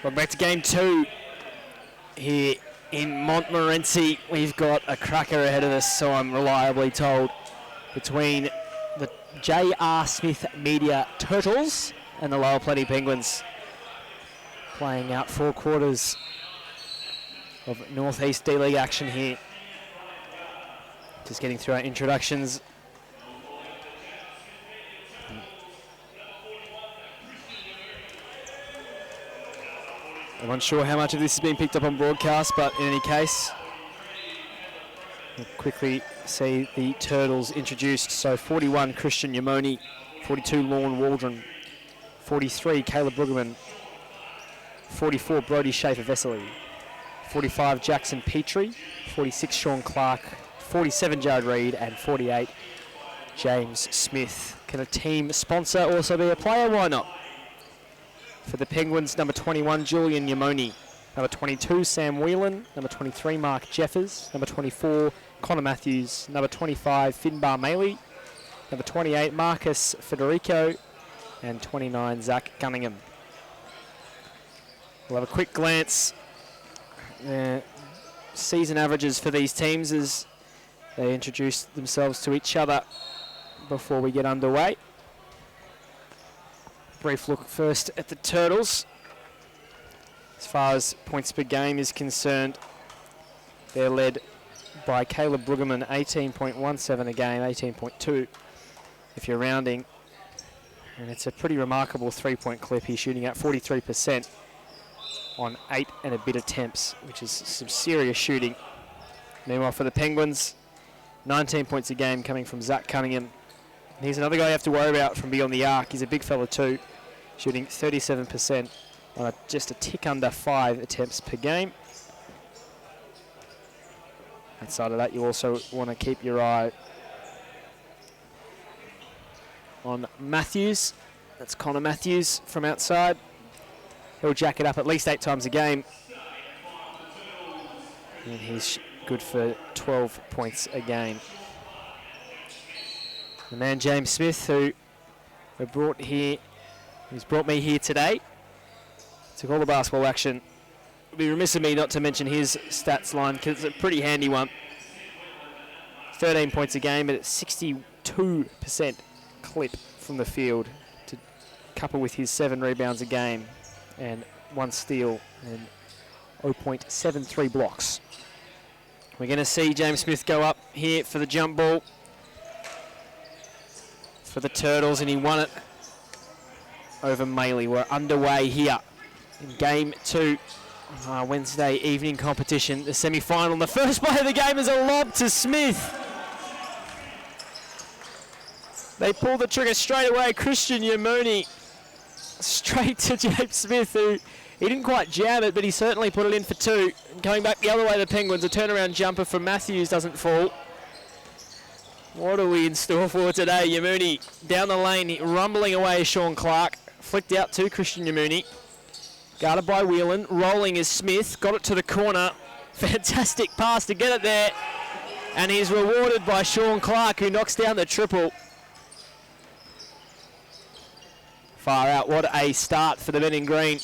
Welcome back to game 2 here in Montmorency. We've got a cracker ahead of us, so I'm reliably told, between the J.R. Smith Media Turtles and the Lower Plenty Penguins, playing out 4 quarters of North East D-League action here. Just getting through our introductions. I'm unsure how much of this has been picked up on broadcast, but in any case, we'll quickly see the Turtles introduced. So 41, Christian Yamoni; 42, Lorne Waldron; 43, Caleb Brueggemann; 44, Brody Schaefer-Vesely; 45, Jackson Petrie; 46, Sean Clark; 47, Jared Reid; and 48, James Smith. Can a team sponsor also be a player? Why not? For the Penguins, number 21, Julian Yamoni; number 22, Sam Whelan; number 23, Mark Jeffers; number 24, Connor Matthews; number 25, Finbar Maley; number 28, Marcus Federico; and 29, Zach Cunningham. We'll have a quick glance. Season averages for these teams as they introduce themselves to each other before we get underway. Brief look first at the Turtles. As far as points per game is concerned, they're led by Caleb Brueggemann, 18.17 a game, 18.2 if you're rounding. And it's a pretty remarkable three-point clip. He's shooting at 43% on 8 and a bit attempts, which is some serious shooting. Meanwhile, for the Penguins, 19 points a game coming from Zach Cunningham. He's another guy you have to worry about from beyond the arc. He's a big fella too, shooting 37% on just a tick under 5 attempts per game. Outside of that, you also want to keep your eye on Matthews. That's Connor Matthews from outside. He'll jack it up at least 8 times a game. And he's good for 12 points a game. The man James Smith, who who's brought me here today, took all the basketball action. It would be remiss of me not to mention his stats line, because it's a pretty handy one. 13 points a game, but it's 62% clip from the field, to couple with his 7 rebounds a game and 1 steal and 0.73 blocks. We're going to see James Smith go up here for the jump ball for the Turtles, and he won it over Maley. We're underway here in game 2, Wednesday evening competition, the semi-final. The first play of the game is a lob to Smith. They pull the trigger straight away. Christian Yamoni straight to James Smith, who he didn't quite jam it, but he certainly put it in for 2. And coming back the other way, the Penguins, a turnaround jumper from Matthews doesn't fall. What are we in store for today? Yamuni down the lane, rumbling away Sean Clark. Flicked out to Christian Yamuni. Guarded by Whelan. Rolling is Smith. Got it to the corner. Fantastic pass to get it there. And he's rewarded by Sean Clark, who knocks down the triple. Far out. What a start for the men in green.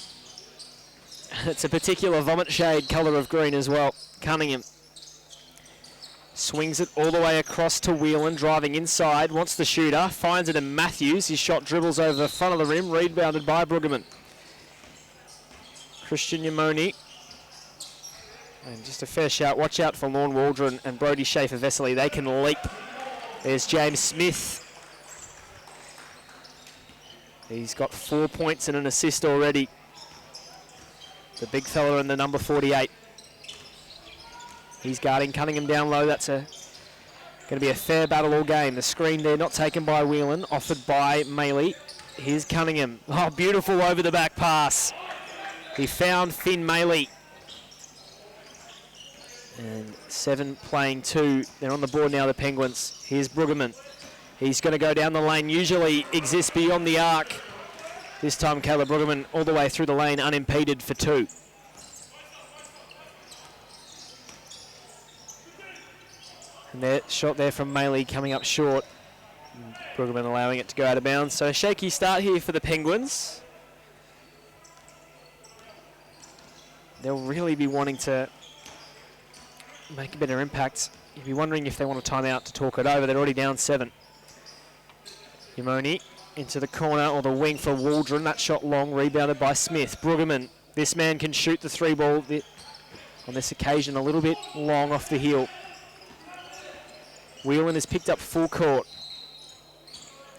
It's a particular vomit shade colour of green as well. Cunningham swings it all the way across to Whelan, driving inside, wants the shooter, finds it in Matthews. His shot dribbles over the front of the rim, rebounded by Brueggemann. Christian Yamoni. And just a fair shout. Watch out for Lorne Waldron and Brody Schaefer-Vesely. They can leap. There's James Smith. He's got 4 points and an assist already. The big fella in the number 48. He's guarding Cunningham down low. That's going to be a fair battle all game. The screen there not taken by Whelan, offered by Maley. Here's Cunningham. Oh, beautiful over the back pass. He found Finn Maley. And 7 playing 2. They're on the board now, the Penguins. Here's Brueggemann. He's going to go down the lane. Usually exists beyond the arc. This time Caleb Brueggemann all the way through the lane unimpeded for 2. And that shot there from Maley coming up short. Brueggemann allowing it to go out of bounds. So a shaky start here for the Penguins. they'll really be wanting to make a better impact. You'd be wondering if they want a timeout to talk it over. They're already down 7. Yamoni into the corner or the wing for Waldron. That shot long, rebounded by Smith. Brueggemann, this man can shoot the 3 ball on this occasion a little bit long off the heel. Whelan has picked up full court.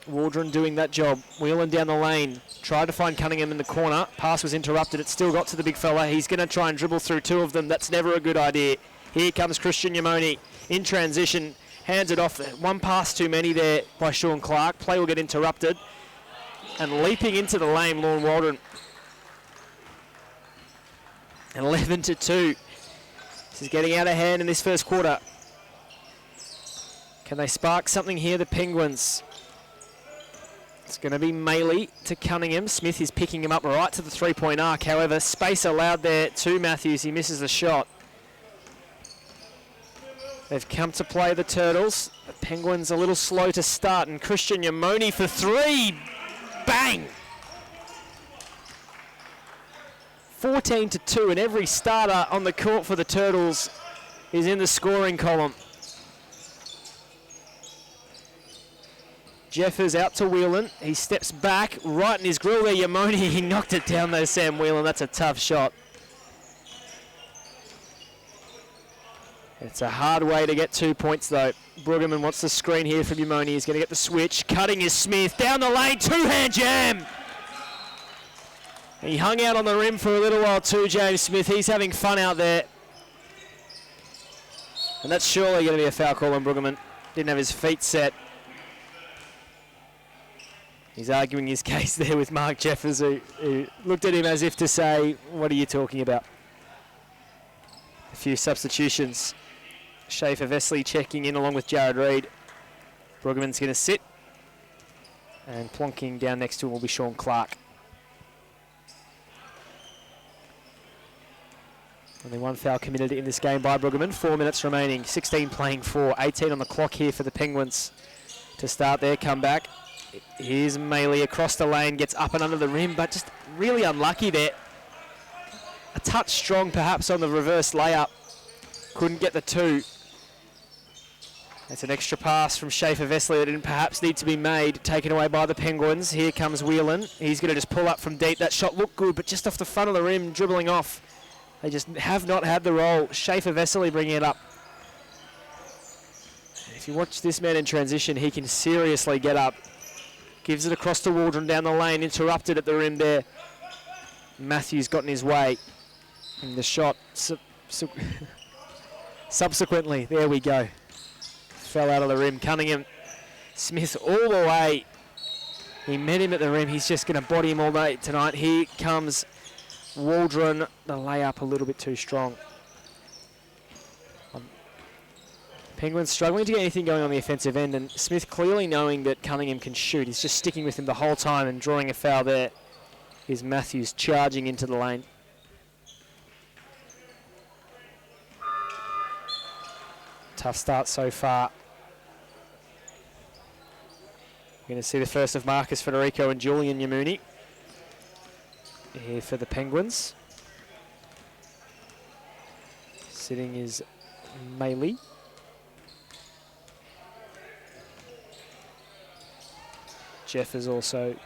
Waldron doing that job. Whelan down the lane. Tried to find Cunningham in the corner. Pass was interrupted. It still got to the big fella. He's going to try and dribble through 2 of them. That's never a good idea. Here comes Christian Yamoni in transition. Hands it off. 1 pass too many there by Sean Clark. Play will get interrupted. And leaping into the lane, Lorne Waldron. 11-2. This is getting out of hand in this first quarter. Can they spark something here, the Penguins? It's going to be Maley to Cunningham. Smith is picking him up right to the 3-point arc. However, space allowed there to Matthews. He misses the shot. They've come to play the Turtles. The Penguins a little slow to start. And Christian Yamoni for 3. Bang! 14-2, and every starter on the court for the Turtles is in the scoring column. Jeffers out to Whelan. He steps back, right in his grill there, Yamoni. He knocked it down though, Sam Whelan. That's a tough shot. It's a hard way to get 2 points though. Brueggemann wants the screen here from Yamoni. He's going to get the switch. Cutting is Smith. Down the lane, 2-hand jam! He hung out on the rim for a little while too, James Smith. He's having fun out there. And that's surely going to be a foul call on Brueggemann. Didn't have his feet set. He's arguing his case there with Mark Jeffers, who looked at him as if to say, what are you talking about? A few substitutions. Schaefer Vesely checking in along with Jared Reid. Brueggemann's going to sit. And plonking down next to him will be Sean Clark. Only 1 foul committed in this game by Brueggemann. 4 minutes remaining. 16 playing 4. 18 on the clock here for the Penguins to start their comeback. Here's Maley across the lane, gets up and under the rim, but just really unlucky there. A touch strong perhaps on the reverse layup. Couldn't get the 2. That's an extra pass from Schaefer Vesely that didn't perhaps need to be made. Taken away by the Penguins. Here comes Whelan. He's going to just pull up from deep. That shot looked good, but just off the front of the rim, dribbling off. They just have not had the roll. Schaefer Vesely bringing it up. If you watch this man in transition, he can seriously get up. Gives it across to Waldron down the lane, interrupted at the rim there. Matthews got in his way. And the shot subsequently, there we go. Fell out of the rim. Cunningham, Smith all the way. He met him at the rim. He's just going to body him all night tonight. Here comes Waldron. The layup a little bit too strong. Penguins struggling to get anything going on the offensive end, and Smith clearly knowing that Cunningham can shoot. He's just sticking with him the whole time and drawing a foul there. Is Matthews charging into the lane. Tough start so far. We're going to see the first of Marcus Federico and Julian Yamuni here for the Penguins. Sitting is Maley. Jeff is also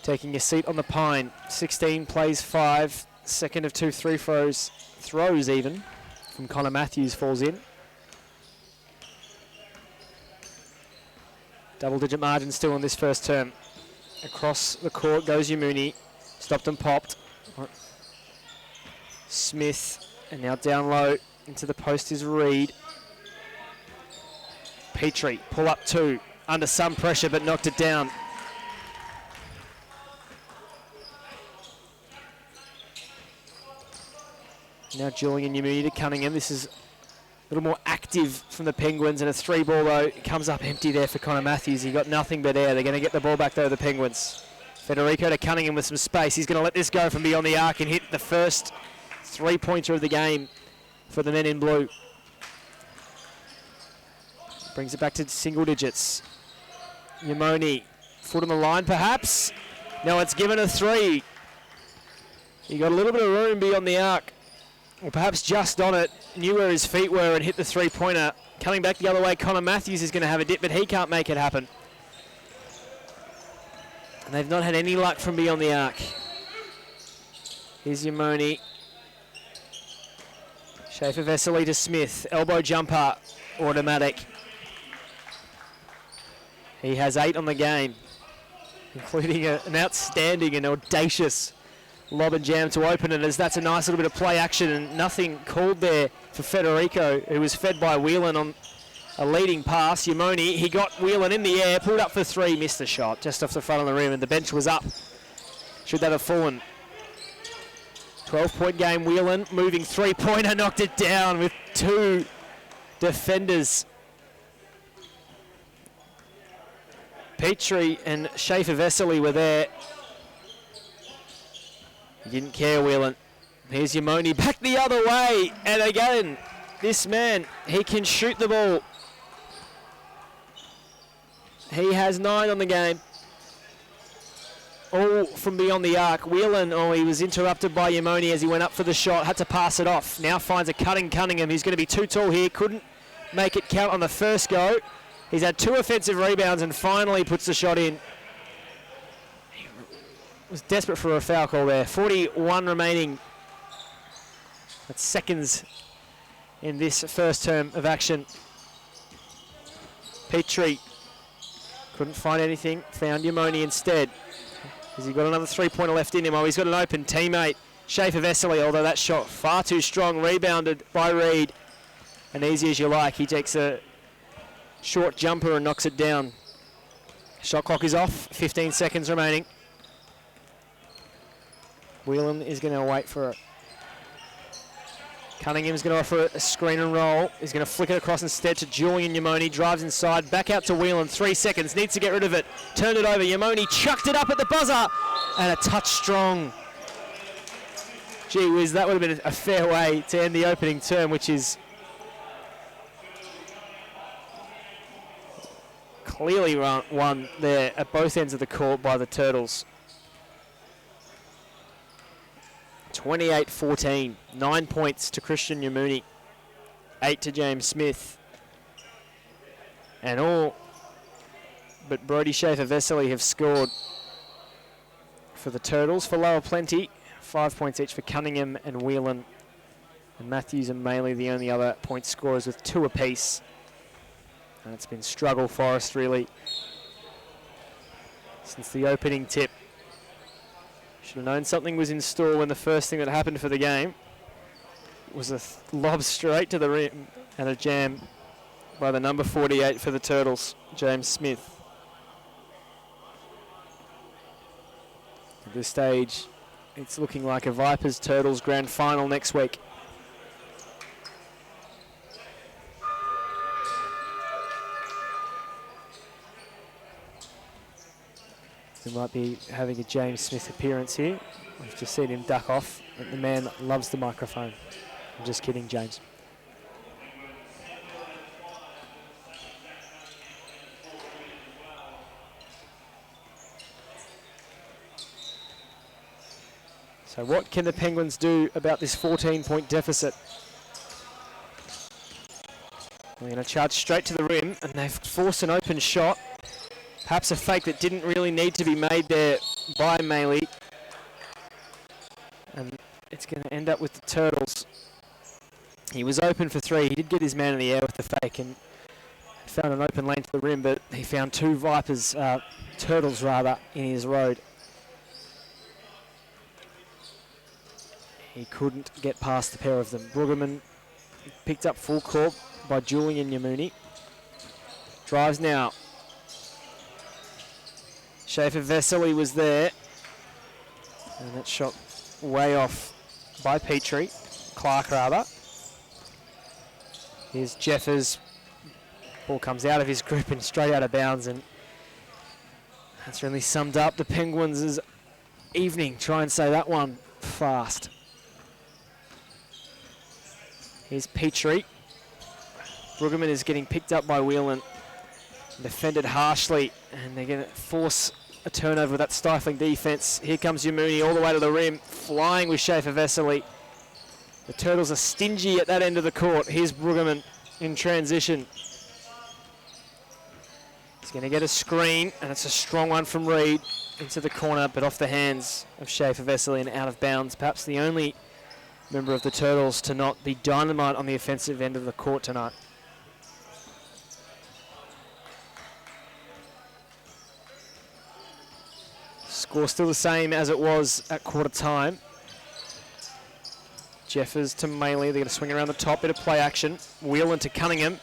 taking a seat on the pine. 16 plays 5. Second of 2 throws even from Connor Matthews falls in. Double-digit margin still in this first term. Across the court goes Yamuni. Stopped and popped. Smith, and now down low into the post is Reid. Petrie, pull up 2. Under some pressure, but knocked it down. Now Julian Yamuni to Cunningham. This is a little more active from the Penguins, and a 3 ball though. It comes up empty there for Connor Matthews. He got nothing but air. They're going to get the ball back though, the Penguins. Federico to Cunningham with some space. He's going to let this go from beyond the arc and hit the first 3-pointer of the game for the men in blue. Brings it back to single digits. Yamoni, foot on the line perhaps. No, it's given a 3. He got a little bit of room beyond the arc, or perhaps just on it, knew where his feet were and hit the three-pointer. Coming back the other way, Connor Matthews is going to have a dip, but he can't make it happen. And they've not had any luck from beyond the arc. Here's Yamoni. Schaefer Vesely to Smith. Elbow jumper, automatic. He has 8 on the game, including an outstanding and audacious lob and jam to open it, as that's a nice little bit of play action and nothing called there for Federico, who was fed by Whelan on a leading pass. Yamoni, he got Whelan in the air, pulled up for 3, missed the shot just off the front of the rim, and the bench was up. Should that have fallen? 12-point game, Whelan moving three-pointer, knocked it down with 2 defenders. Petrie and Schaefer Vesely were there. He didn't care, Whelan. Here's Yamoni back the other way. And again, this man, he can shoot the ball. He has 9 on the game. All from beyond the arc. Whelan, he was interrupted by Yamoni as he went up for the shot. Had to pass it off. Now finds a cutting Cunningham. He's going to be too tall here. Couldn't make it count on the first go. He's had 2 offensive rebounds and finally puts the shot in. Was desperate for a foul call there. 41 remaining. That's seconds in this first term of action. Petrie couldn't find anything. Found Yamoni instead. Has he got another three-pointer left in him? Oh, he's got an open teammate. Schaefer Vesely, although that shot far too strong. Rebounded by Reed. And easy as you like. He takes a short jumper and knocks it down. Shot clock is off. 15 seconds remaining. Whelan is going to wait for it. Cunningham's going to offer a screen and roll. He's going to flick it across instead to Julian Yamoni. Drives inside, back out to Whelan. 3 seconds, needs to get rid of it. Turned it over, Yamoni chucked it up at the buzzer. And a touch strong. Gee whiz, that would have been a fair way to end the opening term, which is clearly won there at both ends of the court by the Turtles. 28-14, 9 points to Christian Yamuni, 8 to James Smith. And all but Brody Schaefer Vesely have scored for the Turtles. For Lower Plenty, 5 points each for Cunningham and Whelan. And Matthews and Maley the only other point scorers with 2 apiece. And it's been struggle for us really since the opening tip. Should have known something was in store when the first thing that happened for the game was a lob straight to the rim and a jam by the number 48 for the Turtles, James Smith. At this stage, it's looking like a Vipers-Turtles grand final next week. We might be having a James Smith appearance here. We've just seen him duck off. The man loves the microphone. I'm just kidding, James. So what can the Penguins do about this 14-point deficit? They're going to charge straight to the rim, and they've forced an open shot. Perhaps a fake that didn't really need to be made there by Maley. And it's going to end up with the Turtles. He was open for 3. He did get his man in the air with the fake and found an open lane to the rim, but he found 2 Vipers, Turtles rather, in his road. He couldn't get past the pair of them. Brueggemann picked up full court by Julian Yamuni. Drives now. Schaefer Vesely was there. And that shot way off by Petrie. Clark rather. Here's Jeffers. Ball comes out of his grip and straight out of bounds, and that's really summed up the Penguins' evening. Try and say that one fast. Here's Petrie. Brueggemann is getting picked up by Whelan. Defended harshly, and they're going to force a turnover with that stifling defense. Here comes Yamuni all the way to the rim. flying with Schaefer Vesely. The Turtles are stingy at that end of the court. Here's Brueggemann in transition. He's going to get a screen, and it's a strong one from Reed into the corner, but off the hands of Schaefer Vesely and out of bounds. Perhaps the only member of the Turtles to not be dynamite on the offensive end of the court tonight. Score still the same as it was at quarter time. Jeffers to Maley. They're going to swing around the top. Bit of play action. Whelan to Cunningham.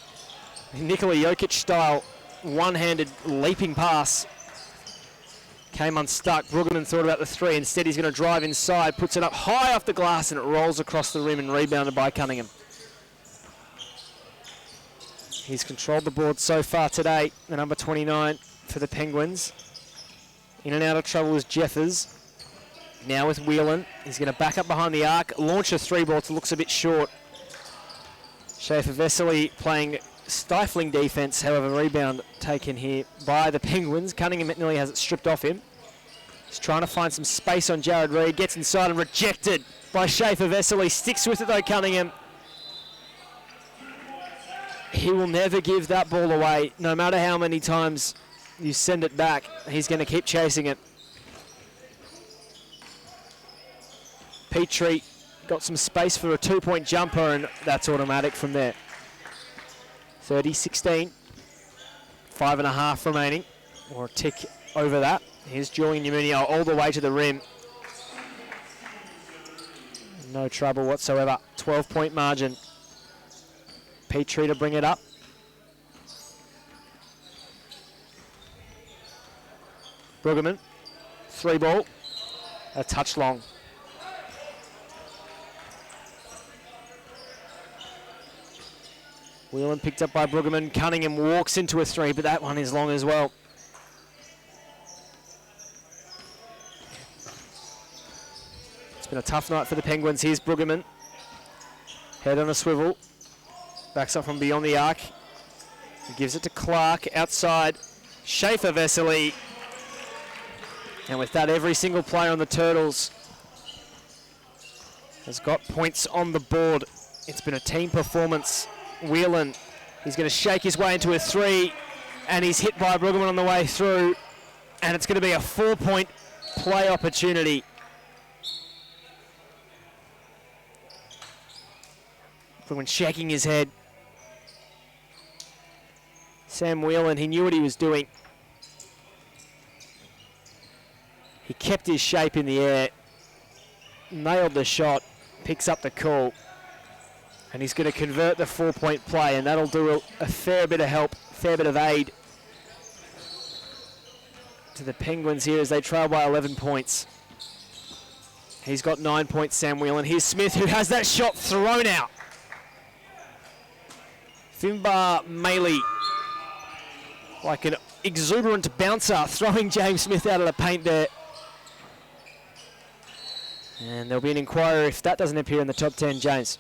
Nikola Jokic style one-handed leaping pass. Came unstuck. Brueggemann thought about the three. Instead, he's going to drive inside. Puts it up high off the glass, and it rolls across the rim and rebounded by Cunningham. He's controlled the board so far today, the number 29 for the Penguins. In and out of trouble is Jeffers. Now with Whelan. He's going to back up behind the arc, launch a three ball. It looks a bit short. Schaefer Vesely playing stifling defense, however, rebound taken here by the Penguins. Cunningham nearly has it stripped off him. He's trying to find some space on Jared Reed. Gets inside and rejected by Schaefer Vesely. Sticks with it though, Cunningham. He will never give that ball away, no matter how many times you send it back. He's going to keep chasing it. Petrie got some space for a two-point jumper, and that's automatic from there. 30-16, 5.5 remaining, or a tick over that. Here's Julian Yamunio all the way to the rim. No trouble whatsoever. 12-point margin. Petrie to bring it up. Brueggemann, three ball, a touch long. Whelan picked up by Brueggemann. Cunningham walks into a three, but that one is long as well. It's been a tough night for the Penguins. Here's Brueggemann. Head on a swivel. Backs up from beyond the arc. Gives it to Clark outside. Schaefer Vesely. And with that, every single player on the Turtles has got points on the board. It's been a team performance. Whelan, he's going to shake his way into a three, and he's hit by Brueggemann on the way through, and it's going to be a 4-point play opportunity. Brueggemann shaking his head. Sam Whelan, he knew what he was doing. He kept his shape in the air, nailed the shot, picks up the call, and he's going to convert the 4-point play, and that'll do a fair bit of help, fair bit of aid to the Penguins here as they trail by 11 points. He's got 9 points, Sam Whelan. Here's Smith, who has that shot thrown out. Finbar Maley, like an exuberant bouncer, throwing James Smith out of the paint there. And there'll be an inquiry if that doesn't appear in the top 10, James.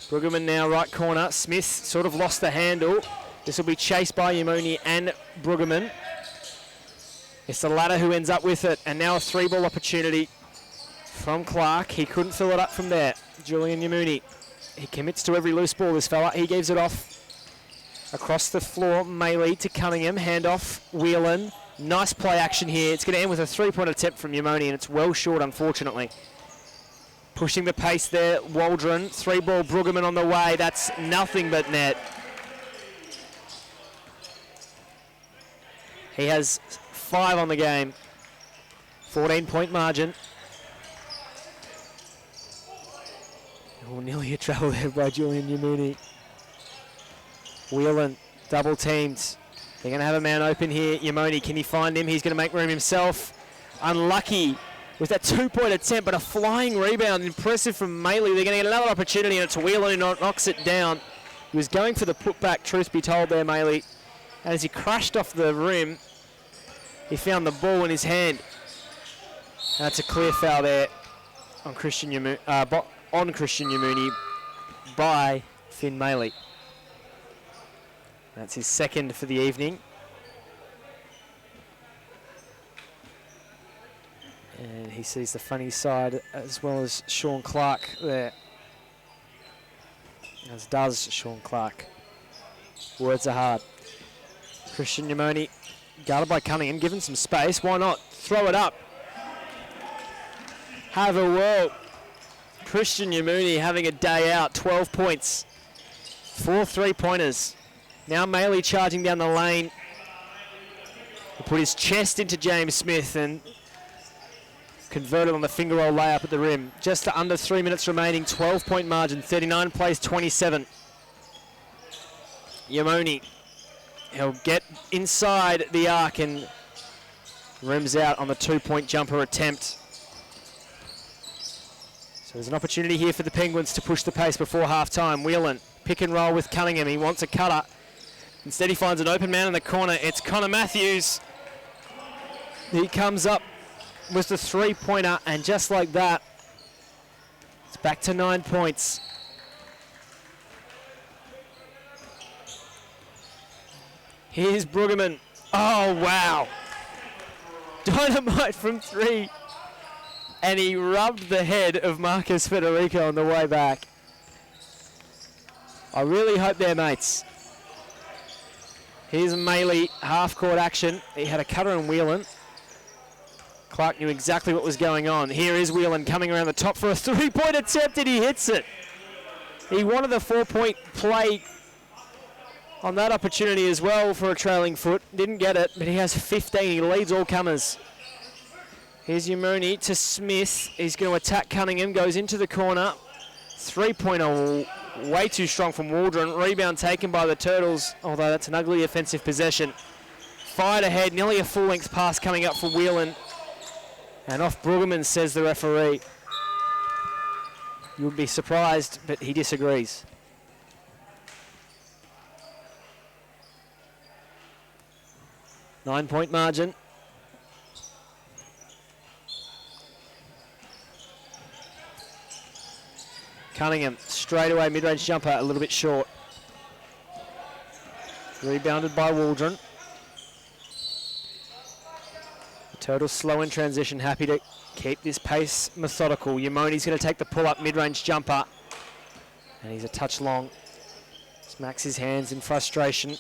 Brueggemann now right corner. Smith sort of lost the handle. This will be chased by Yamuni and Brueggemann. It's the latter who ends up with it. And now a three-ball opportunity from Clark. He couldn't fill it up from there. Julian Yamuni. He commits to every loose ball, this fella. He gives it off across the floor. Maley to Cunningham. Handoff. Whelan. Nice play action here. It's going to end with a three-point attempt from Yamuni, and it's well short, unfortunately. Pushing the pace there, Waldron. Three-ball, Brueggemann on the way. That's nothing but net. He has 5 on the game. 14-point margin. Oh, nearly a trouble there by Julian Yamuni. Whelan, double teamed. They're going to have a man open here. Yamuni, can he find him? He's going to make room himself. Unlucky with that 2-point attempt, but a flying rebound. Impressive from Maley. They're going to get another opportunity, and it's Whelan who knocks it down. He was going for the putback, truth be told there, Maley. And as he crashed off the rim, he found the ball in his hand. And that's a clear foul there on Christian Yamuni by Finn Maley. That's his second for the evening. And he sees the funny side as well as Sean Clark there. As does Sean Clark. Words are hard. Christian Yamoni guarded by Cunningham, given some space. Why not? Throw it up. Have a whirl. Christian Yamuni having a day out. 12 points. 4 3-pointers. Now Maley charging down the lane. He put his chest into James Smith and converted on the finger roll layup at the rim. Just under 3 minutes remaining. 12-point margin. 39 plays 27. Yamoni. He'll get inside the arc and rims out on the 2-point jumper attempt. So there's an opportunity here for the Penguins to push the pace before half-time. Whelan, pick and roll with Cunningham. He wants a cutter. Instead he finds an open man in the corner. It's Connor Matthews. He comes up with the 3-pointer, and just like that, it's back to 9 points. Here's Brueggemann. Oh, wow. Dynamite from 3. And he rubbed the head of Marcus Federico on the way back. I really hope they're mates. Here's Maley, half-court action. He had a cutter in Whelan. Clark knew exactly what was going on. Here is Whelan coming around the top for a 3-point attempt, and he hits it. He wanted the 4-point play on that opportunity as well for a trailing foot. Didn't get it, but he has 15. He leads all comers. Here's Yamuni to Smith. He's going to attack Cunningham. Goes into the corner. 3-pointer way too strong from Waldron. Rebound taken by the Turtles, although that's an ugly offensive possession. Fired ahead. Nearly a full-length pass coming up for Whelan. And off Brueggemann, says the referee. You would be surprised, but he disagrees. Nine-point margin. Cunningham, straight away, mid-range jumper, a little bit short. Rebounded by Waldron. The Turtles slow in transition, happy to keep this pace methodical. Yamoni's going to take the pull-up mid-range jumper. And he's a touch long. Smacks his hands in frustration.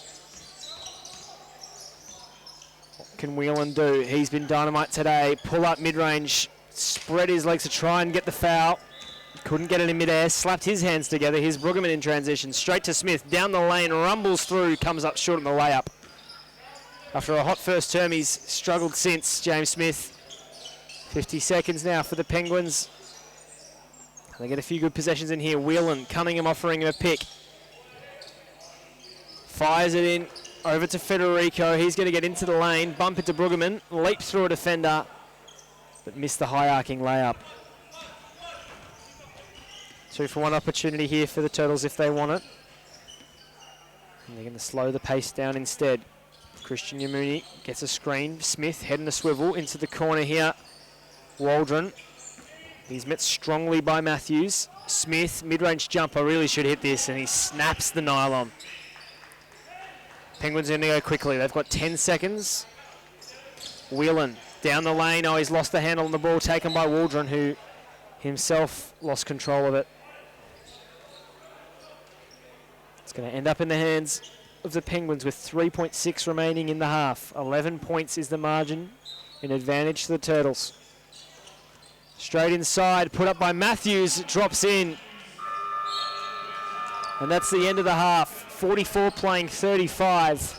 What can Whelan do? He's been dynamite today. Pull-up mid-range, spread his legs to try and get the foul. Couldn't get it in midair, slapped his hands together. Here's Brueggemann in transition, straight to Smith, down the lane, rumbles through, comes up short on the layup. After a hot first term, he's struggled since, James Smith. 50 seconds now for the Penguins. They get a few good possessions in here. Whelan, Cunningham offering him a pick. Fires it in, over to Federico. He's going to get into the lane, bump into Brueggemann, leap through a defender, but missed the high arcing layup. 2-for-1 opportunity here for the Turtles if they want it. And they're going to slow the pace down instead. Christian Yamuni gets a screen. Smith head and a swivel into the corner here. Waldron. He's met strongly by Matthews. Smith, mid-range jumper, really should hit this, and he snaps the nylon. Penguins are going to go quickly. They've got 10 seconds. Whelan down the lane. Oh, he's lost the handle on the ball, taken by Waldron, who himself lost control of it. It's going to end up in the hands of the Penguins with 3.6 remaining in the half. 11 points is the margin in advantage to the Turtles. Straight inside, put up by Matthews, it drops in. And that's the end of the half. 44 playing 35.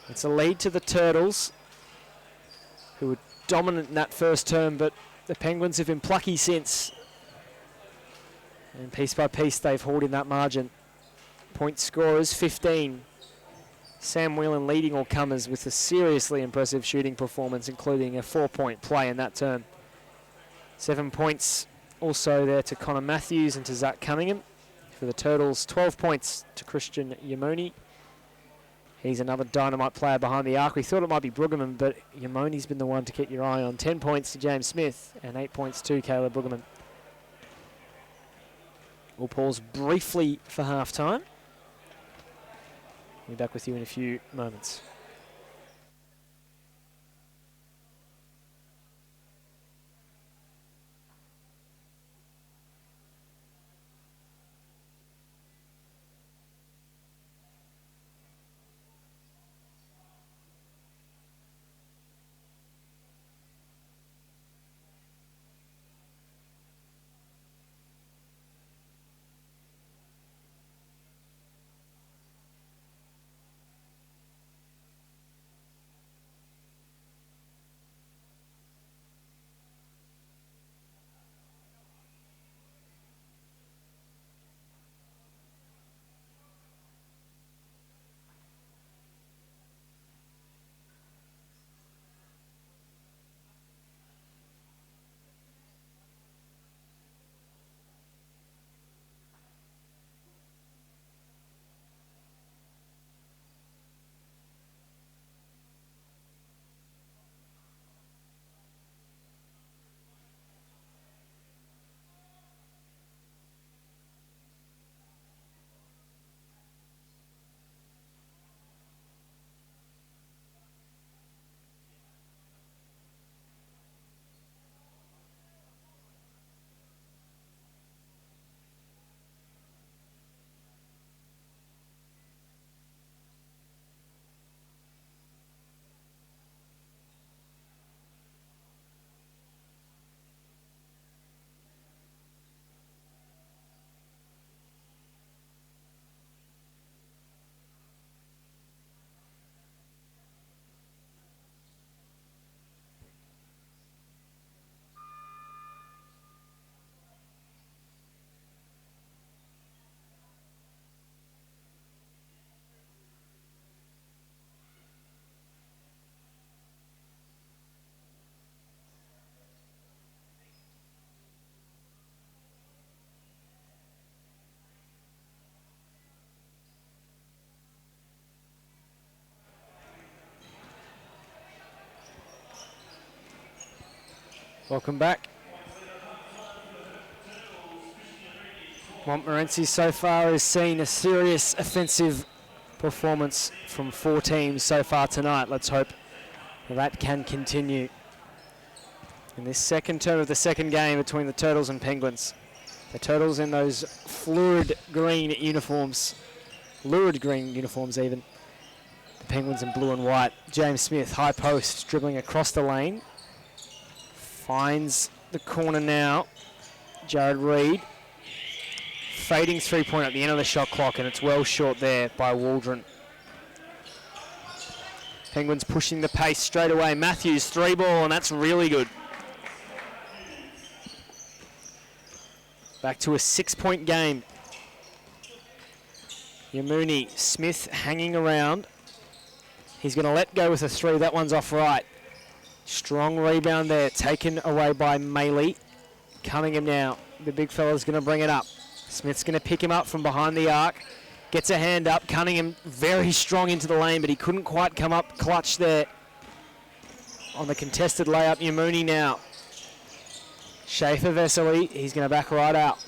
It's a lead to the Turtles, who were dominant in that first term, but the Penguins have been plucky since. And piece by piece, they've hauled in that margin. Point scorers, 15. Sam Whelan leading all comers with a seriously impressive shooting performance, including a 4-point play in that term. 7 points also there to Connor Matthews and to Zach Cunningham. For the Turtles, 12 points to Christian Yamoni. He's another dynamite player behind the arc. We thought it might be Brueggemann, but Yamoni's been the one to keep your eye on. 10 points to James Smith and 8 points to Caleb Brueggemann. We'll pause briefly for halftime. We'll be back with you in a few moments. Welcome back. Montmorency so far has seen a serious offensive performance from 4 teams so far tonight. Let's hope that can continue in this second term of the second game between the Turtles and Penguins. The Turtles in those lurid green uniforms even. The Penguins in blue and white. James Smith, high post, dribbling across the lane. Finds the corner now. Jared Reid. Fading three-point at the end of the shot clock, and it's well short there by Waldron. Penguins pushing the pace straight away. Matthews, 3-ball, and that's really good. Back to a 6-point game. Yamuni, Smith hanging around. He's going to let go with a 3. That one's off right. Strong rebound there, taken away by Maley. Cunningham now. The big fella's going to bring it up. Smith's going to pick him up from behind the arc. Gets a hand up. Cunningham very strong into the lane, but he couldn't quite come up clutch there on the contested layup. Yamuni now. Schaefer Vesely, he's going to back right out.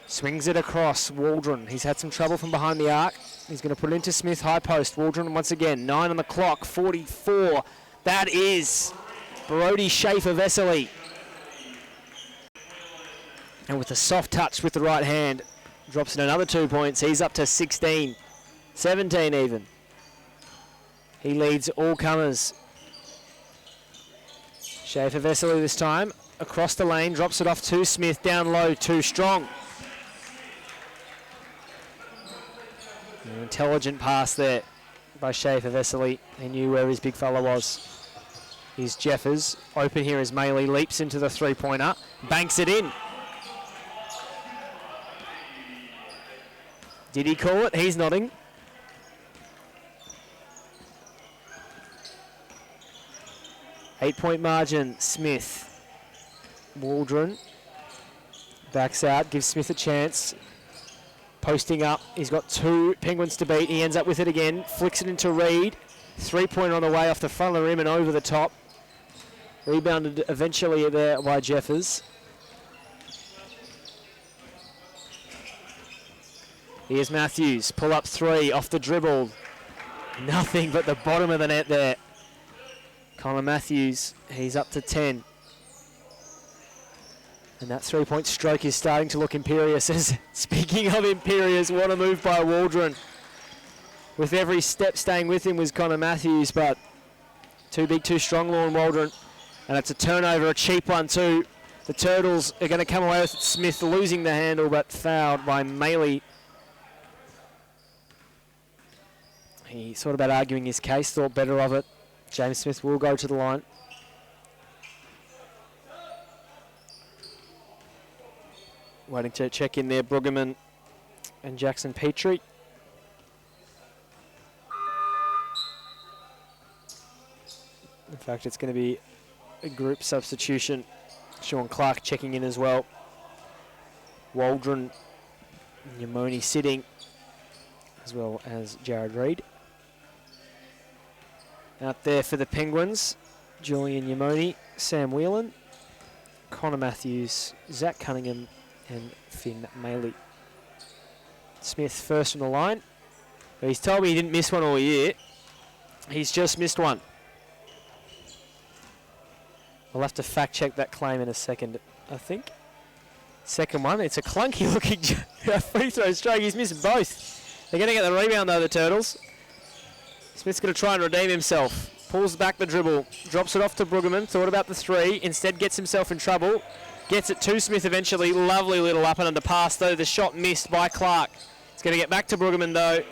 Swings it across. Waldron, he's had some trouble from behind the arc. He's going to put it into Smith, high post. Waldron once again, 9 on the clock, 44. That is Brody Schaefer Vesely. And with a soft touch with the right hand, drops in another 2 points. He's up to 16, 17 even. He leads all comers. Schaefer Vesely this time, across the lane, drops it off to Smith, down low, too strong. An intelligent pass there by Schaefer Vesely. He knew where his big fella was. Here's Jeffers, open here as Maley leaps into the 3-pointer, banks it in. Did he call it? He's nodding. Eight-point margin, Smith. Waldron backs out, gives Smith a chance. Posting up, he's got 2 Penguins to beat. He ends up with it again, flicks it into Reid. 3-pointer on the way off the front of the rim and over the top. Rebounded eventually there by Jeffers. Here's Matthews, pull up 3 off the dribble. Nothing but the bottom of the net there. Connor Matthews, he's up to 10. And that 3-point stroke is starting to look imperious. Speaking of imperious, what a move by Waldron. With every step staying with him was Connor Matthews, but too big, too strong, Lorne Waldron. And it's a turnover, a cheap one too. The Turtles are going to come away with Smith losing the handle, but fouled by Maley. He thought about arguing his case, thought better of it. James Smith will go to the line. Waiting to check in there, Brueggemann and Jackson Petrie. In fact, it's going to be a group substitution. Sean Clark checking in as well. Waldron, Yamoni sitting, as well as Jared Reid. Out there for the Penguins, Julian Yamoni, Sam Whelan, Connor Matthews, Zach Cunningham, and Finn Maley. Smith first from the line. But he's told me he didn't miss one all year. He's just missed one. I'll have to fact check that claim in a second, I think. Second one, it's a clunky looking free throw stroke. He's missed both. They're going to get the rebound though, the Turtles. Smith's going to try and redeem himself. Pulls back the dribble, drops it off to Brueggemann, thought about the 3, instead gets himself in trouble. Gets it to Smith eventually. Lovely little up and under pass though. The shot missed by Clark. It's going to get back to Brueggemann though.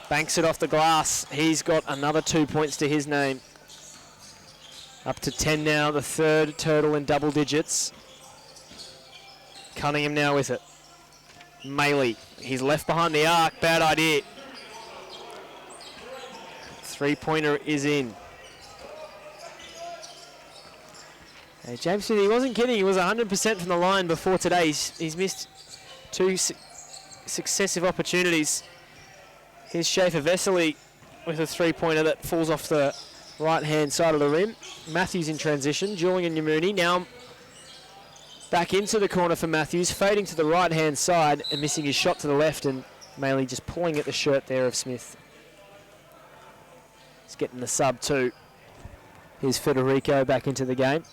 Banks it off the glass. He's got another 2 points to his name. Up to 10 now. The third Turtle in double digits. Cunningham now with it. Maley. He's left behind the arc. Bad idea. 3-pointer is in. James Smith, he wasn't kidding. He was 100% from the line before today. He's missed 2 successive opportunities. Here's Schaefer Vesely with a 3-pointer that falls off the right-hand side of the rim. Matthews in transition. Julian Yamuni now back into the corner for Matthews, fading to the right-hand side and missing his shot to the left, and mainly just pulling at the shirt there of Smith. He's getting the sub too. Here's Federico back into the game.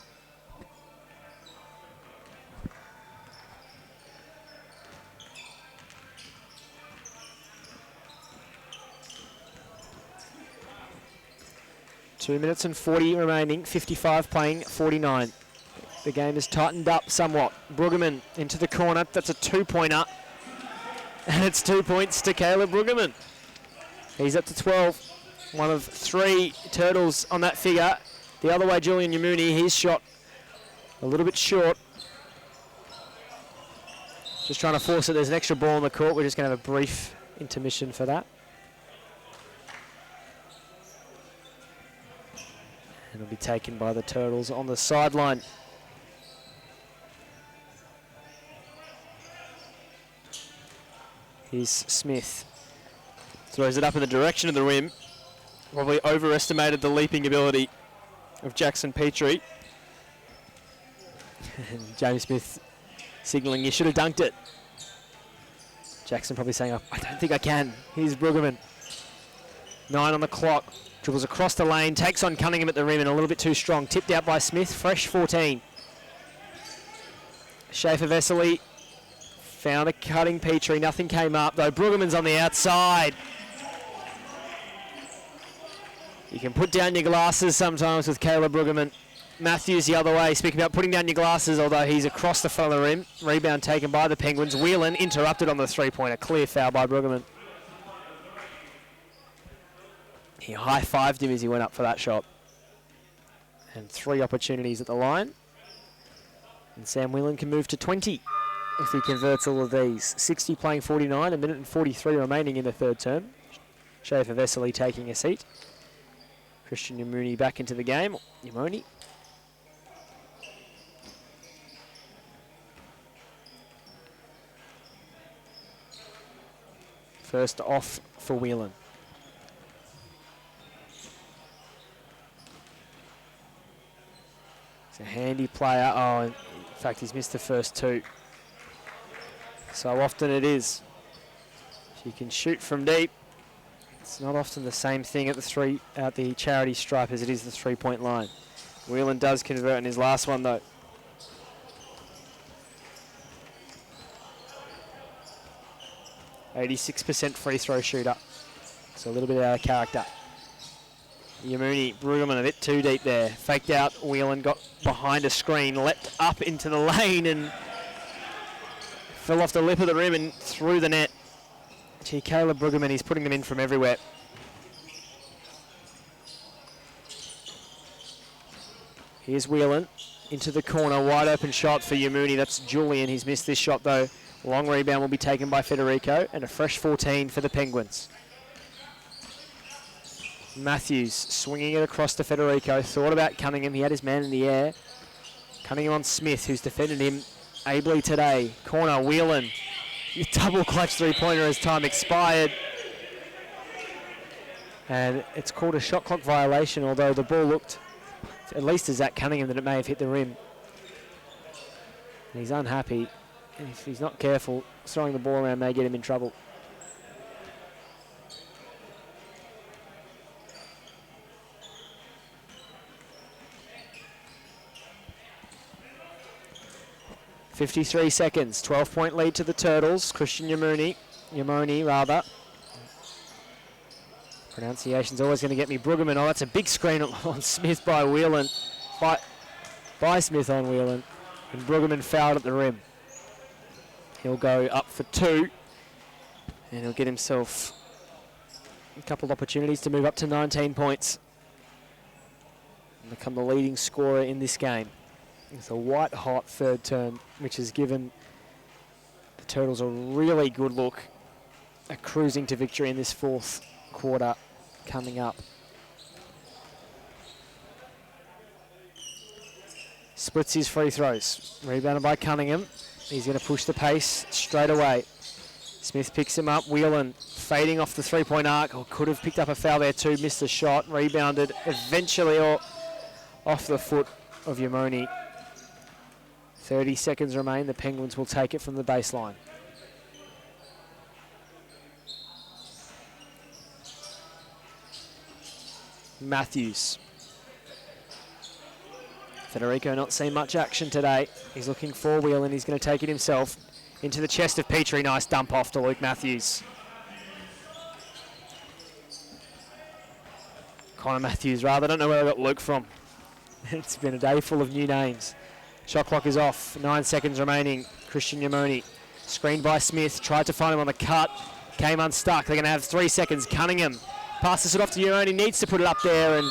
Two minutes and 40 remaining, 55 playing 49. The game has tightened up somewhat. Brueggemann into the corner, that's a two-pointer. And it's 2 points to Caleb Brueggemann. He's up to 12. One of three Turtles on that figure. The other way, Julian Yamuni, his shot a little bit short. Just trying to force it. There's an extra ball on the court. We're just going to have a brief intermission for that. And it'll be taken by the Turtles on the sideline. Here's Smith. Throws it up in the direction of the rim. Probably overestimated the leaping ability of Jackson Petrie. And James Smith signalling, you should have dunked it. Jackson probably saying, I don't think I can. Here's Brueggemann. 9 on the clock. Dribbles across the lane, takes on Cunningham at the rim and a little bit too strong. Tipped out by Smith, fresh 14. Schaefer Vesely found a cutting Petrie, nothing came up though. Brueggemann's on the outside. You can put down your glasses sometimes with Caleb Brueggemann. Matthews the other way, speaking about putting down your glasses, although he's across the front of the rim. Rebound taken by the Penguins. Whelan interrupted on the three-pointer. Clear foul by Brueggemann. He high-fived him as he went up for that shot. And 3 opportunities at the line. And Sam Whelan can move to 20 if he converts all of these. 60 playing 49, a minute and 43 remaining in the third term. Schaefer Vesely taking a seat. Christian Yamuni back into the game. Yamuni. First off for Whelan. He's a handy player. Oh, in fact, he's missed the first 2. So often it is. If you can shoot from deep, it's not often the same thing at the charity stripe as it is the three-point line. Whelan does convert in his last one though. .86% free throw shooter. So a little bit out of character. Yamuni, Brueggemann a bit too deep there. Faked out, Whelan got behind a screen, leapt up into the lane and fell off the lip of the rim and through the net. Gee, Caleb Brueggemann, he's putting them in from everywhere. Here's Whelan into the corner, wide open shot for Yamuni. That's Julian, he's missed this shot though. Long rebound will be taken by Federico and a fresh 14 for the Penguins. Matthews swinging it across to Federico. Thought about Cunningham. He had his man in the air. Cunningham on Smith, who's defended him ably today. Corner, Whelan. Double clutch three-pointer as time expired. And it's called a shot clock violation, although the ball looked, at least to Zach Cunningham, that it may have hit the rim. And he's unhappy. And if he's not careful, throwing the ball around may get him in trouble. .53 seconds, 12-point lead to the Turtles. Christian Yamuni rather. Pronunciation's always going to get me. Brueggemann, oh, that's a big screen on Smith by Whelan. By Smith on Whelan. And Brueggemann fouled at the rim. He'll go up for 2. And he'll get himself a couple of opportunities to move up to 19 points. And become the leading scorer in this game. It's a white-hot third term, which has given the Turtles a really good look at cruising to victory in this fourth quarter coming up. Splits his free throws. Rebounded by Cunningham. He's going to push the pace straight away. Smith picks him up. Whelan fading off the three-point arc. Or could have picked up a foul there too. Missed the shot. Rebounded eventually off the foot of Yamoni. 30 seconds remain. The Penguins will take it from the baseline. Matthews. Federico not seen much action today. He's looking for Whelan. He's going to take it himself. Into the chest of Petrie. Nice dump off to Luke Matthews. Connor Matthews, rather. I don't know where I got Luke from. It's been a day full of new names. Shot clock is off. 9 seconds remaining. Christian Yamoni. Screened by Smith. Tried to find him on the cut. Came unstuck. They're going to have 3 seconds. Cunningham passes it off to Yamoni. Needs to put it up there, and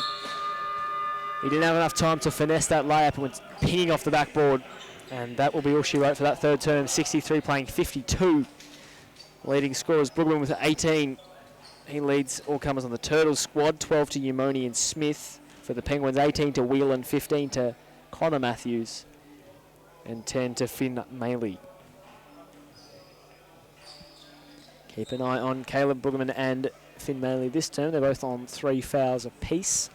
he didn't have enough time to finesse that layup and went pinging off the backboard. And that will be all she wrote for that third term. 63 playing 52. Leading scorers, Brugman with 18. He leads all comers on the Turtles squad. 12 to Yamoni and Smith. For the Penguins, 18 to Whelan, 15 to Connor Matthews, and 10 to Finn Maley. Keep an eye on Caleb Brugman and Finn Maley this term. They're both on 3 fouls apiece.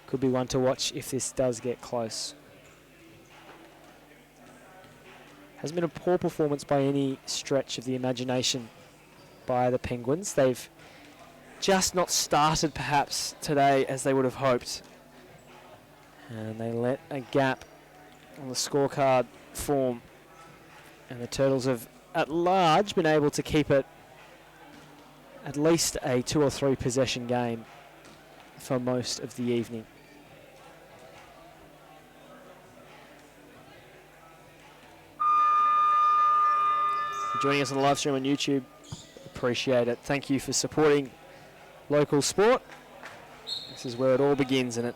Could be one to watch if this does get close. Hasn't been a poor performance by any stretch of the imagination by the Penguins. They've just not started perhaps today as they would have hoped. And they let a gap on the scorecard form. And the Turtles have at large been able to keep it at least a 2 or 3 possession game for most of the evening. Joining us on the live stream on YouTube, appreciate it. Thank you for supporting local sport. This is where it all begins, and it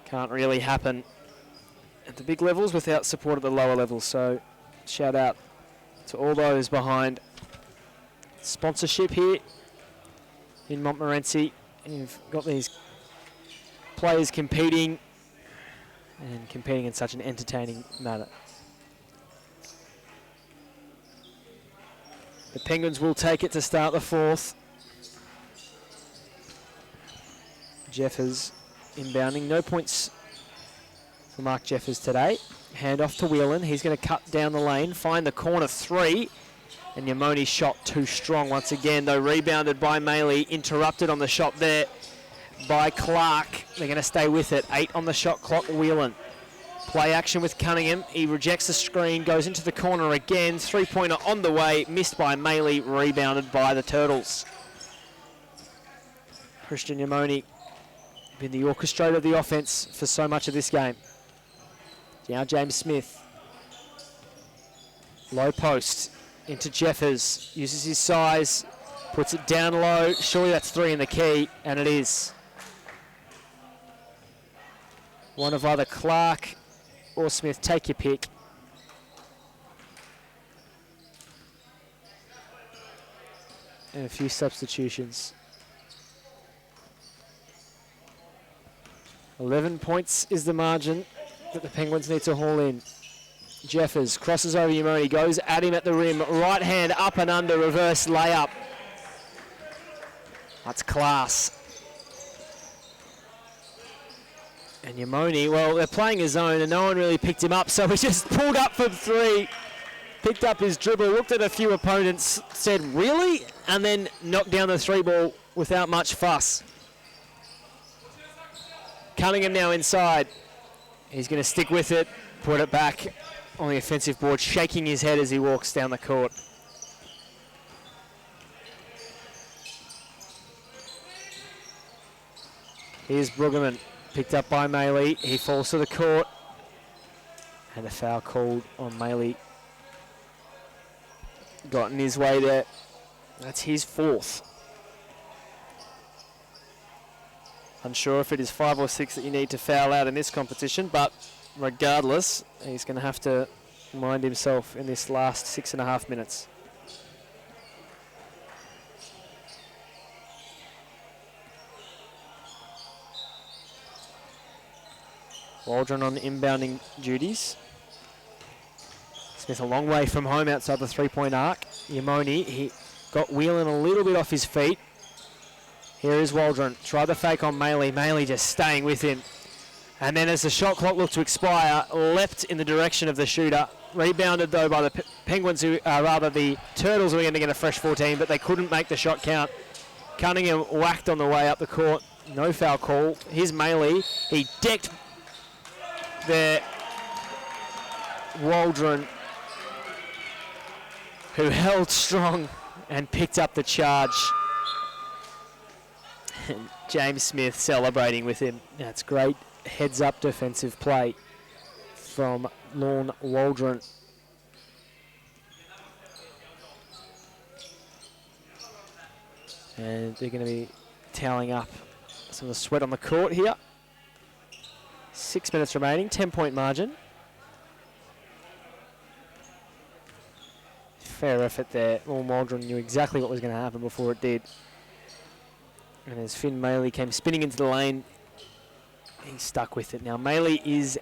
can't really happen at the big levels without support at the lower levels. So shout out to all those behind sponsorship here in Montmorency. And you've got these players competing and competing in such an entertaining manner. The Penguins will take it to start the fourth. Jeffers inbounding. No points for Mark Jeffers today. Hand off to Whelan. He's going to cut down the lane, find the corner 3. And Yamoni's shot too strong once again, though rebounded by Maley. Interrupted on the shot there by Clark. They're going to stay with it. 8 on the shot clock, Whelan. Play action with Cunningham. He rejects the screen, goes into the corner again. 3-pointer on the way, missed by Maley, rebounded by the Turtles. Christian Yamoni been the orchestrator of the offense for so much of this game. Now James Smith. Low post into Jeffers. Uses his size, puts it down low. Surely that's 3 in the key, and it is. One of either Clark or Smith, take your pick. And a few substitutions. 11 points is the margin that the Penguins need to haul in. Jeffers crosses over Yamoni, goes at him at the rim. Right hand up and under, reverse layup. That's class. And Yamoni, well, they're playing his zone and no one really picked him up, so he just pulled up from 3, picked up his dribble, looked at a few opponents, said, really? And then knocked down the 3 ball without much fuss. Cunningham now inside. He's going to stick with it, put it back on the offensive board, shaking his head as he walks down the court. Here's Bruggeman. Picked up by Maley. He falls to the court. And a foul called on Maley. Gotten his way there. That's his 4th. Unsure if it is 5 or 6 that you need to foul out in this competition, but regardless, he's going to have to mind himself in this last 6.5 minutes. Waldron on inbounding duties. Smith a long way from home outside the three-point arc. Yamoni, he got Whelan a little bit off his feet. Here is Waldron. Try the fake on Maley. Maley just staying with him. And then as the shot clock looked to expire, leapt in the direction of the shooter. Rebounded though by the Penguins, the Turtles, who were going to get a fresh 14, but they couldn't make the shot count. Cunningham whacked on the way up the court. No foul call. Here's Maley. He decked there Waldron, who held strong and picked up the charge. And James Smith celebrating with him. That's great heads-up defensive play from Lorne Waldron. And they're going to be toweling up some of the sweat on the court here. 6 minutes remaining, 10-point margin. Fair effort there. Lorne Waldron knew exactly what was going to happen before it did. And as Finn Maley came spinning into the lane, he stuck with it. Now Maley is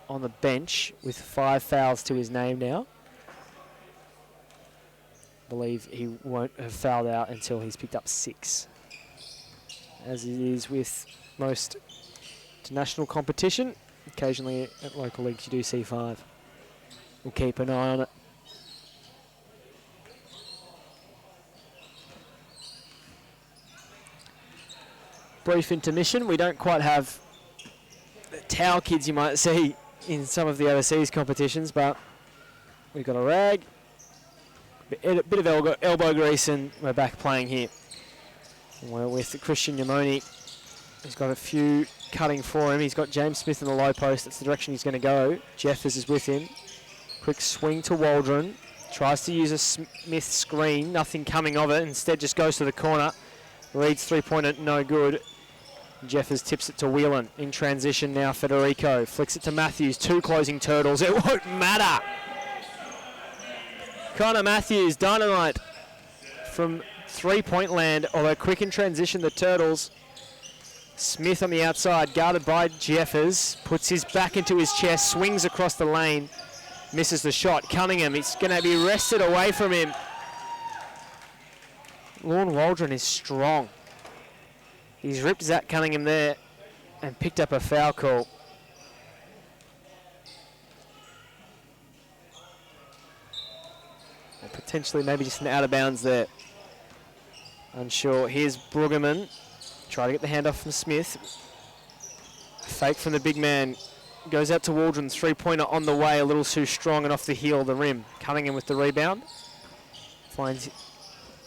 on the bench with 5 fouls to his name now. I believe he won't have fouled out until he's picked up 6. As it is with most international competition. Occasionally at local leagues you do see 5. We'll keep an eye on it. Brief intermission. We don't quite have the towel kids you might see in some of the overseas competitions, but we've got a rag, a bit of elbow grease, and we're back playing here. And we're with Christian Yamoni. He's got a few cutting for him. He's got James Smith in the low post. That's the direction he's going to go. Jeffers is with him. Quick swing to Waldron. Tries to use a Smith screen. Nothing coming of it. Instead just goes to the corner. Reed's three-pointer, no good. Jeffers tips it to Whelan. In transition now, Federico. Flicks it to Matthews. 2 closing Turtles. It won't matter. Connor Matthews, dynamite from three-point land. Although quick in transition, the Turtles. Smith on the outside, guarded by Jeffers. Puts his back into his chest. Swings across the lane. Misses the shot. Cunningham, it's going to be wrested away from him. Lorne Waldron is strong. He's ripped Zach Cunningham there and picked up a foul call. Or potentially maybe just an out of bounds there. Unsure. Here's Brueggemann. Try to get the handoff from Smith. Fake from the big man. Goes out to Waldron. Three-pointer on the way. A little too strong and off the heel of the rim. Cunningham with the rebound. Finds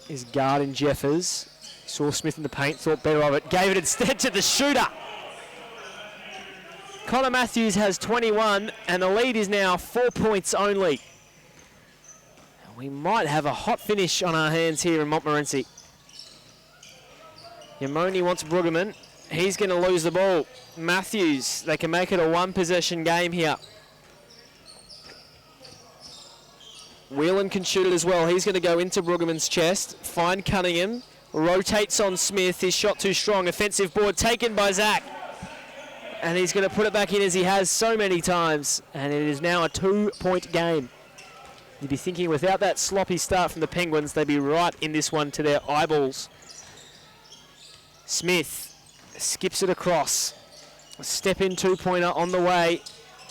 his guard in Jeffers. Saw Smith in the paint, thought better of it. Gave it instead to the shooter. Connor Matthews has 21, and the lead is now 4 points only. We might have a hot finish on our hands here in Montmorency. Yamoni wants Brueggemann. He's going to lose the ball. Matthews, they can make it a one-possession game here. Whelan can shoot it as well. He's going to go into Brueggemann's chest. Find Cunningham. Rotates on Smith. His shot too strong. Offensive board taken by Zach. And he's going to put it back in as he has so many times. And it is now a 2-point game. You'd be thinking without that sloppy start from the Penguins, they'd be right in this one to their eyeballs. Smith skips it across. A step-in two-pointer on the way.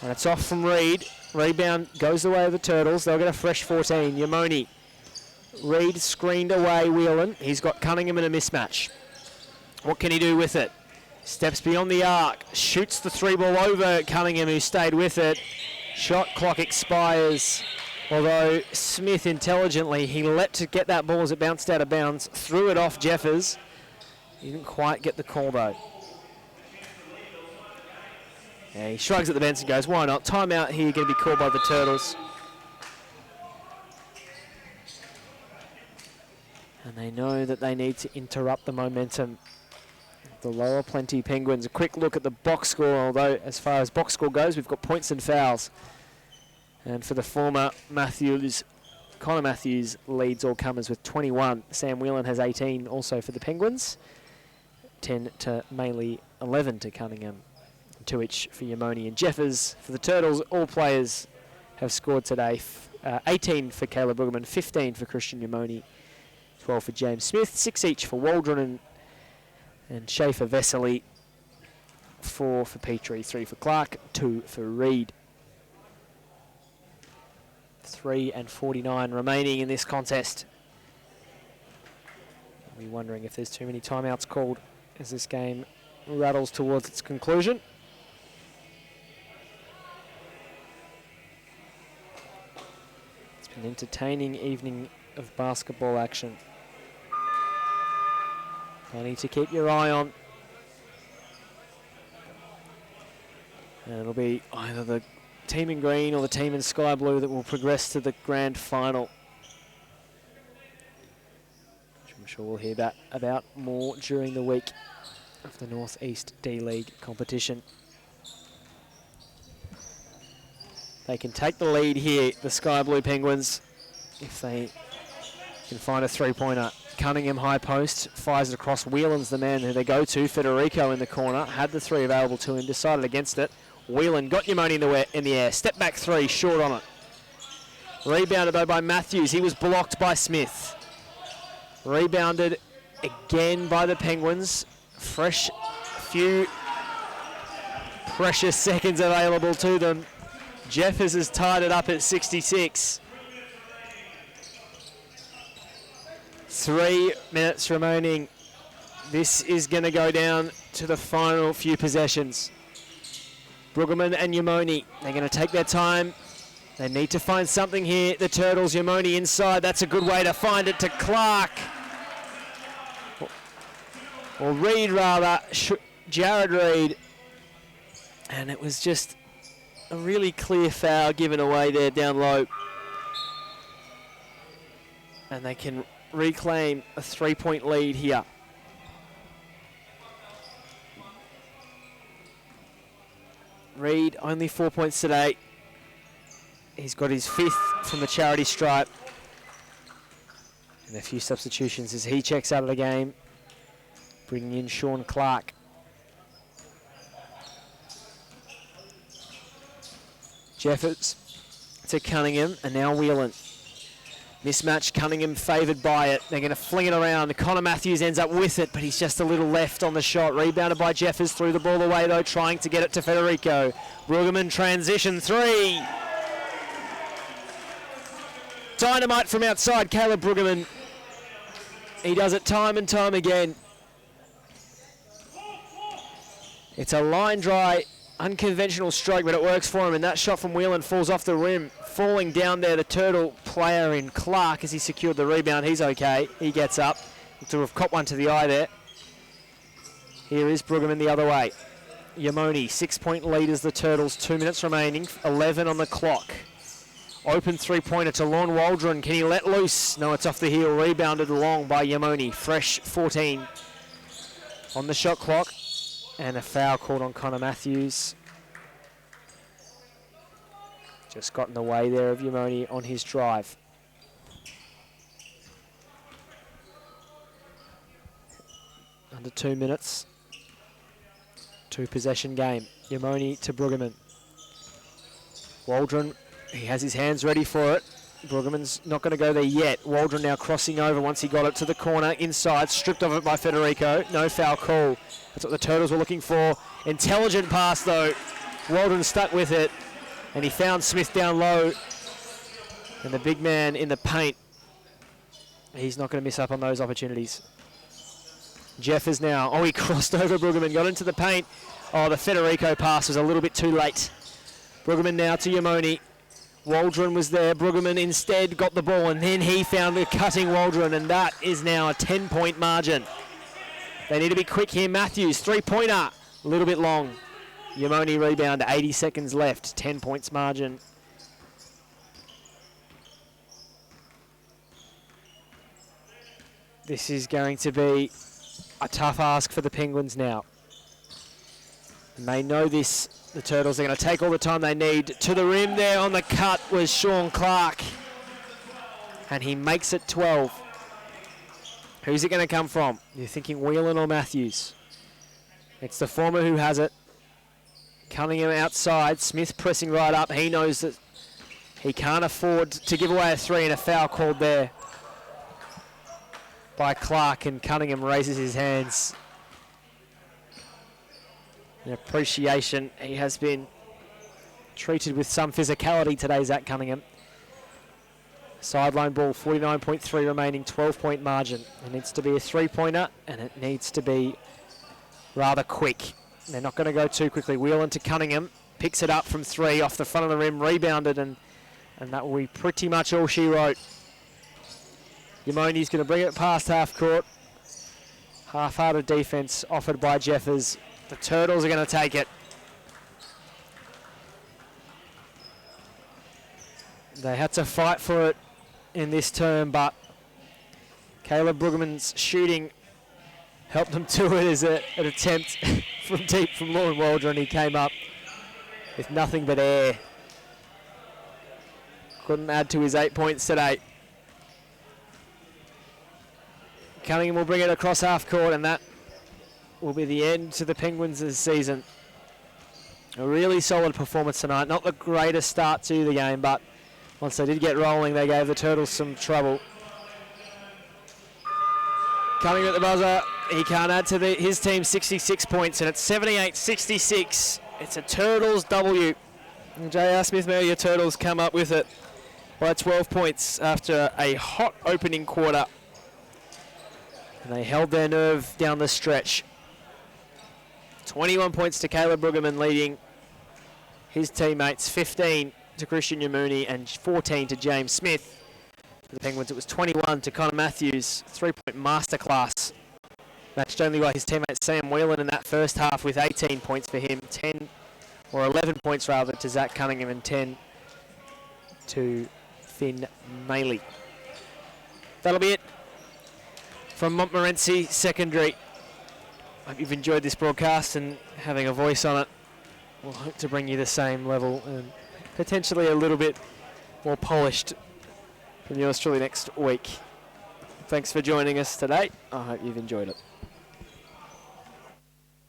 And it's off from Reed. Rebound goes the way of the Turtles. They'll get a fresh 14. Yamoni. Reed screened away Whelan. He's got Cunningham in a mismatch. What can he do with it? Steps beyond the arc. Shoots the three ball over Cunningham, who stayed with it. Shot clock expires. Although Smith intelligently, he leapt to get that ball as it bounced out of bounds. Threw it off Jeffers. He didn't quite get the call though. Yeah, he shrugs at the bench and goes, why not? Timeout here going to be called by the Turtles. And they know that they need to interrupt the momentum. The lower plenty Penguins. A quick look at the box score, although as far as box score goes, we've got points and fouls. And for the former Matthews, Connor Matthews leads all comers with 21. Sam Whelan has 18 also for the Penguins. 10 to Maley, 11 to Cunningham. 2 each for Yamoni and Jeffers. For the Turtles, all players have scored today. 18 for Caleb Bruggeman, 15 for Christian Yamoni, 12 for James Smith, 6 each for Waldron and Schaefer Vesely, 4 for Petrie, 3 for Clark, 2 for Reid. 3:49 remaining in this contest. I'll be wondering if there's too many timeouts called as this game rattles towards its conclusion. It's been an entertaining evening of basketball action. Plenty to keep your eye on. And it'll be either the team in green or the team in sky blue that will progress to the grand final, which I'm sure we'll hear about more during the week of the North East D-League competition. They can take the lead here, the Sky Blue Penguins, if they can find a three-pointer. Cunningham high post, fires it across. Whelan's the man who they go to. Federico in the corner, had the three available to him, decided against it. Whelan got Yamoni in the air. Step back three, short on it. Rebounded though by Matthews. He was blocked by Smith. Rebounded again by the Penguins. Fresh few precious seconds available to them. Jeffers has tied it up at 66. 3 minutes remaining. This is going to go down to the final few possessions. Bruggeman and Yamoni, they're going to take their time. They need to find something here. The Turtles, Yamoni inside. That's a good way to find it to Clark. Or Reid rather, Jared Reid. And it was just a really clear foul given away there down low. And they can reclaim a 3-point lead here. Reid, only 4 points today. He's got his 5th from the charity stripe. And a few substitutions as he checks out of the game, bringing in Sean Clark. Jeffers to Cunningham, and now Whelan. Mismatch, Cunningham favoured by it. They're going to fling it around. Connor Matthews ends up with it, but he's just a little left on the shot. Rebounded by Jeffers, threw the ball away though, trying to get it to Federico. Bruggeman transition three. Dynamite from outside, Caleb Bruggeman. He does it time and time again. It's a line dry, unconventional stroke, but it works for him, and that shot from Whelan falls off the rim. Falling down there, the Turtle player in Clark as he secured the rebound. He's okay. He gets up. To have caught one to the eye there. Here is Bruggeman the other way. Yamoni, 6-point lead as the Turtles. 2 minutes remaining. 11 on the clock. Open three-pointer to Lon Waldron. Can he let loose? No, it's off the heel. Rebounded long by Yamoni. Fresh 14 on the shot clock. And a foul called on Connor Matthews. Just got in the way there of Yamoni on his drive. Under 2 minutes. 2-possession game. Yamoni to Bruggeman. Waldron, he has his hands ready for it. Bruggeman's not going to go there yet. Waldron now crossing over once he got it to the corner. Inside, stripped of it by Federico. No foul call. That's what the Turtles were looking for. Intelligent pass though. Waldron stuck with it. And he found Smith down low. And the big man in the paint. He's not going to miss up on those opportunities. Jeffers now. Oh, he crossed over Bruggeman, got into the paint. Oh, the Federico pass was a little bit too late. Bruggeman now to Yamoni. Waldron was there. Bruggeman instead got the ball, and then he found a cutting Waldron, and that is now a 10-point margin. They need to be quick here. Matthews, three-pointer. A little bit long. Yamoni rebound, 80 seconds left, 10 points margin. This is going to be a tough ask for the Penguins now. And they know this, the Turtles are going to take all the time they need. To the rim there on the cut was Sean Clark. And he makes it 12. Who's it going to come from? You're thinking Whelan or Matthews? It's the former who has it. Cunningham outside, Smith pressing right up. He knows that He can't afford to give away a 3 and a foul called there by Clark, and Cunningham raises his hands in appreciation. He has been treated with some physicality today, Zach Cunningham. Sideline ball, 49.3 remaining, 12-point margin. It needs to be a 3-pointer, and it needs to be rather quick. They're not going to go too quickly. Wheeling to Cunningham, picks it up from 3 off the front of the rim, rebounded, and that will be pretty much all she wrote. Yamoni's going to bring it past half court. Half-hearted defense offered by Jeffers. The Turtles are going to take it. They had to fight for it in this term, but Caleb Brueggemann's shooting helped them to it as an attempt from deep from Lauren Waldron. He came up with nothing but air. Couldn't add to his 8 points today. Cunningham will bring it across half court, and that will be the end to the Penguins this season. A really solid performance tonight. Not the greatest start to the game, but once they did get rolling, they gave the Turtles some trouble. Cunningham at the buzzer. He can't add to his team 66 points, and it's 78-66. It's a Turtles W. J.R. Smith-Melia Turtles come up with it by 12 points after a hot opening quarter. And they held their nerve down the stretch. 21 points to Caleb Brueggemann, leading his teammates, 15 to Christian Yamuni and 14 to James Smith. For the Penguins, it was 21 to Connor Matthews, 3-point masterclass. Matched only by his teammate Sam Whelan in that first half with 18 points for him, 11 points rather to Zach Cunningham and 10 to Finn Maley. That'll be it from Montmorency Secondary. Hope you've enjoyed this broadcast and having a voice on it. We'll hope to bring you the same level and potentially a little bit more polished from yours truly next week. Thanks for joining us today. I hope you've enjoyed it.